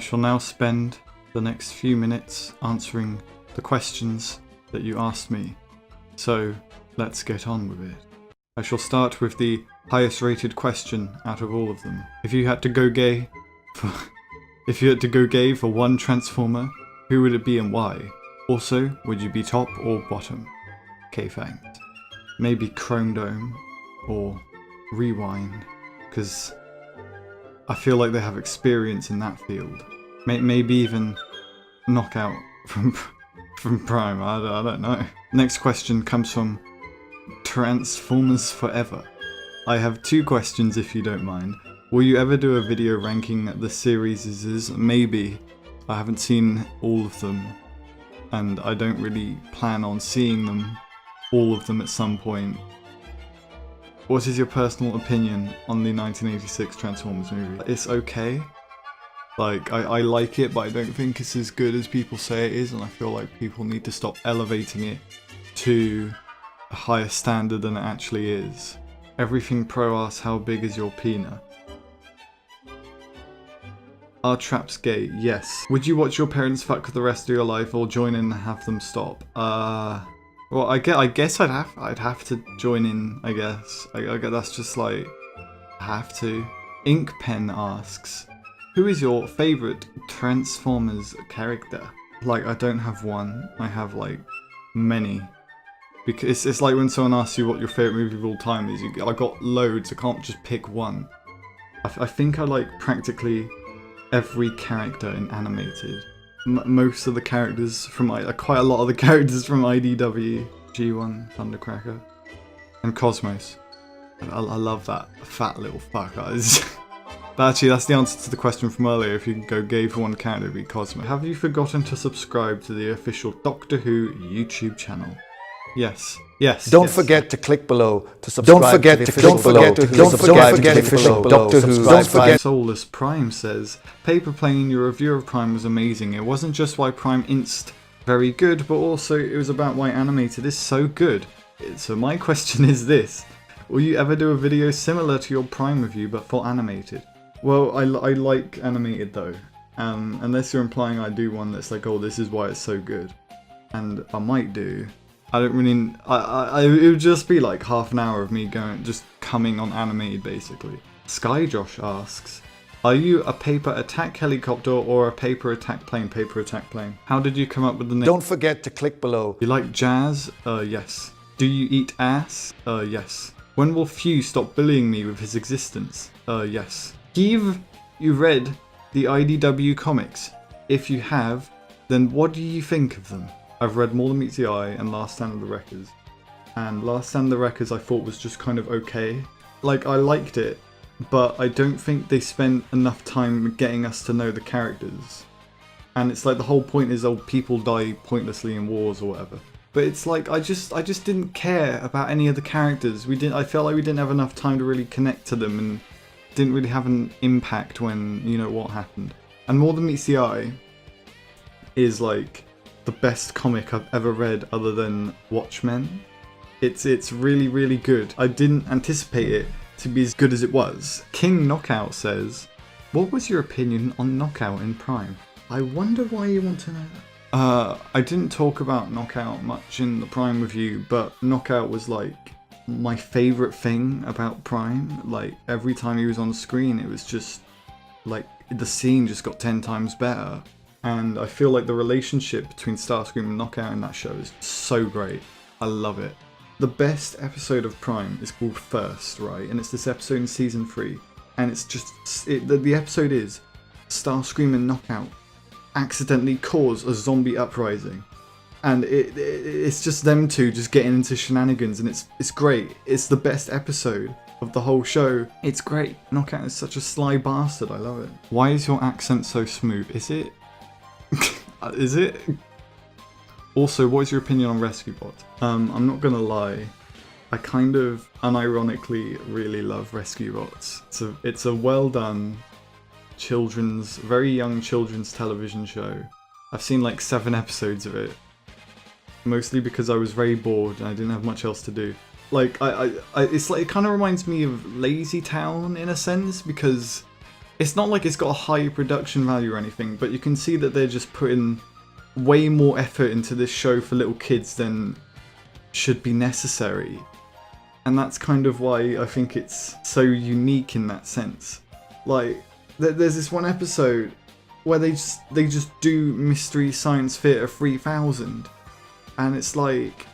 shall now spend the next few minutes answering the questions that you asked me. So, let's get on with it. I shall start with the highest rated question out of all of them. If you had to go gay for one Transformer, who would it be and why? Also, would you be top or bottom? Okay, thanks. Maybe Chrome Dome or Rewind, because I feel like they have experience in that field. Maybe even Knockout from Prime, I don't know. Next question comes from Transformers Forever. I have two questions if you don't mind. Will you ever do a video ranking the series? Maybe. I haven't seen all of them, and I don't really plan on seeing them, all of them at some point. What is your personal opinion on the 1986 Transformers movie? It's okay. Like, I like it, but I don't think it's as good as people say it is, and I feel like people need to stop elevating it to a higher standard than it actually is. Everything Pro asks, how big is your penis? Are traps gay? Yes. Would you watch your parents fuck the rest of your life or join in and have them stop? Well, I guess I'd have to join in, I guess. I guess that's just like, I have to. Ink Pen asks, who is your favourite Transformers character? Like, I don't have one, I have like many. Because it's like when someone asks you what your favourite movie of all time is, I got loads, I can't just pick one. I think I like practically every character in animated. Most of the characters from, quite a lot of the characters from IDW, G1, Thundercracker, and Cosmos. I love that fat little fucker. But actually, that's the answer to the question from earlier. If you can go gay for one character, it'd be Cosmos. Have you forgotten to subscribe to the official Doctor Who YouTube channel? Yes. Yes. Don't forget to click below to subscribe. Don't forget to click below to subscribe to the official Doctor Who. Don't forget. Soulless Prime says, PaperPlane, your review of Prime was amazing. It wasn't just why Prime Inst very good, but also it was about why animated is so good. So my question is this: will you ever do a video similar to your Prime review but for animated? Well, I like animated though, unless you're implying I do one that's like, oh, this is why it's so good, and I might do. I don't really. It would just be like half an hour of me just coming on animated basically. Skyjosh asks, are you a paper attack helicopter or a paper attack plane? Paper attack plane. How did you come up with the name? Don't forget to click below. You like jazz? Yes. Do you eat ass? Yes. When will Few stop bullying me with his existence? Yes. Give you read the IDW comics? If you have, then what do you think of them? I've read More Than Meets the Eye and Last Stand of the Wreckers. And Last Stand of the Wreckers I thought was just kind of okay. Like, I liked it, but I don't think they spent enough time getting us to know the characters. And it's like the whole point is, oh, people die pointlessly in wars or whatever. But it's like, I just didn't care about any of the characters. I felt like we didn't have enough time to really connect to them and didn't really have an impact when, you know, what happened. And More Than Meets the Eye is like the best comic I've ever read other than Watchmen. It's really, really good. I didn't anticipate it to be as good as it was. King Knockout says, what was your opinion on Knockout in Prime? I wonder why you want to know that. I didn't talk about Knockout much in the Prime review, but Knockout was like my favourite thing about Prime. Like, every time he was on screen, it was just like the scene just got 10 times better. And I feel like the relationship between Starscream and Knockout in that show is so great. I love it. The best episode of Prime is called First, right? And it's this episode in season 3. And it's just, the episode is Starscream and Knockout accidentally cause a zombie uprising. And it's just them two just getting into shenanigans, and it's great. It's the best episode of the whole show. It's great. Knockout is such a sly bastard, I love it. Why is your accent so smooth? Is it? Is it? Also, what is your opinion on Rescue Bot? I'm not gonna lie, I kind of unironically really love Rescue Bots. It's a well done very young children's television show. I've seen like 7 episodes of it, mostly because I was very bored and I didn't have much else to do. Like, it's like, it kind of reminds me of Lazy Town in a sense, because it's not like it's got a high production value or anything, but you can see that they're just putting way more effort into this show for little kids than should be necessary. And that's kind of why I think it's so unique in that sense. Like, there's this one episode where they just do Mystery Science Theater 3000, and it's like,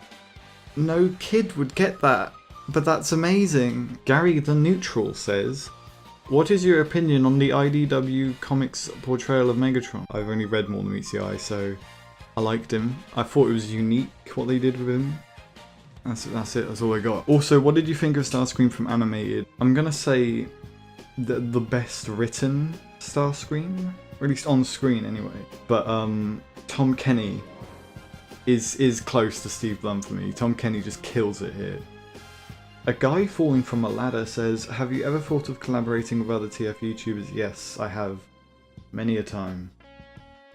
no kid would get that, but that's amazing. Gary the Neutral says, what is your opinion on the IDW Comics portrayal of Megatron? I've only read more than meets the eye, so I liked him. I thought it was unique what they did with him. That's it, that's all I got. Also, what did you think of Starscream from Animated? I'm gonna say the best written Starscream, or at least on screen anyway. But Tom Kenny is close to Steve Blum for me. Tom Kenny just kills it here. A guy falling from a ladder says, have you ever thought of collaborating with other TF YouTubers? Yes, I have. Many a time.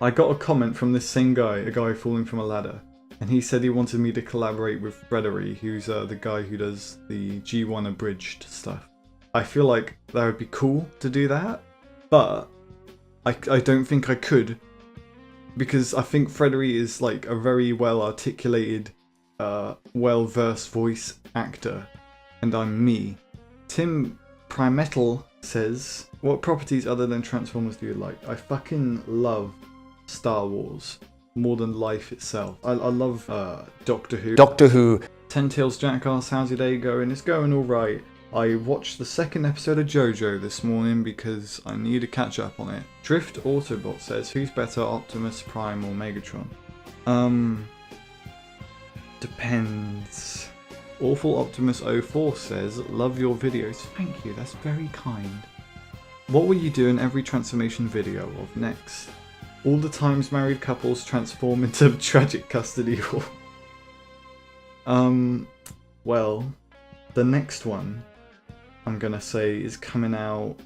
I got a comment from this same guy, a guy falling from a ladder, and he said he wanted me to collaborate with Frederick, who's the guy who does the G1 abridged stuff. I feel like that would be cool to do that, but I don't think I could, because I think Frederick is like a very well articulated, well-versed voice actor. And I'm me. Tim Primetal says, what properties other than Transformers do you like? I fucking love Star Wars more than life itself. I love Doctor Who. Doctor Who. Ten Tails Jackass, how's your day going? It's going alright. I watched the second episode of Jojo this morning because I need to catch up on it. Drift Autobot says, who's better, Optimus Prime or Megatron? Depends. Awful Optimus 04 says, love your videos. Thank you, that's very kind. What will you do in every transformation video of next? All the times married couples transform into tragic custody. Well, the next one I'm gonna say is coming out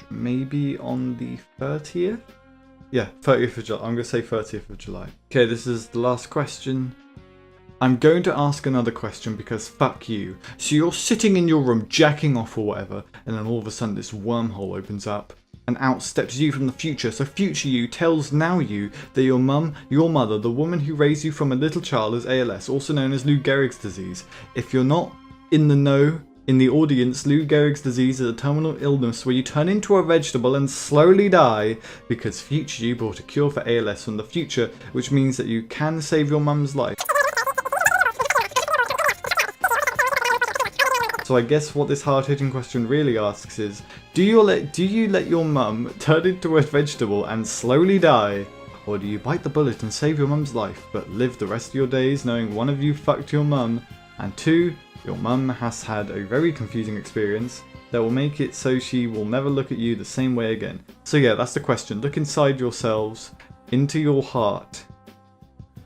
maybe on the 30th? Yeah, 30th of July. I'm gonna say 30th of July. Okay, this is the last question. I'm going to ask another question because fuck you. So you're sitting in your room jacking off or whatever, and then all of a sudden this wormhole opens up, and out steps you from the future. So future you tells now you that your mum, your mother, the woman who raised you from a little child has ALS, also known as Lou Gehrig's disease. If you're not in the know, in the audience, Lou Gehrig's disease is a terminal illness where you turn into a vegetable and slowly die because future you brought a cure for ALS from the future, which means that you can save your mum's life. So I guess what this hard-hitting question really asks is, do you let your mum turn into a vegetable and slowly die? Or do you bite the bullet and save your mum's life, but live the rest of your days knowing one of you fucked your mum, and two, your mum has had a very confusing experience that will make it so she will never look at you the same way again? So yeah, that's the question. Look inside yourselves, into your heart,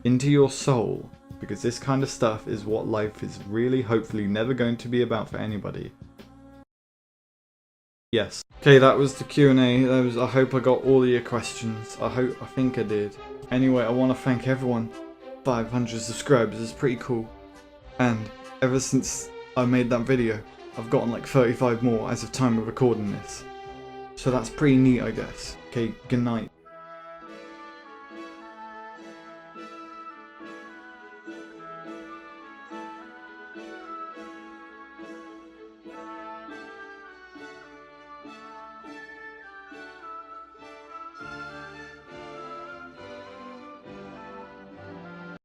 into your soul. Because this kind of stuff is what life is really, hopefully, never going to be about for anybody. Yes. Okay, that was the Q&A. I hope I got all of your questions. I think I did. Anyway, I want to thank everyone. 500 subscribers is pretty cool. And ever since I made that video, I've gotten like 35 more as of time of recording this. So that's pretty neat, I guess. Okay, good night.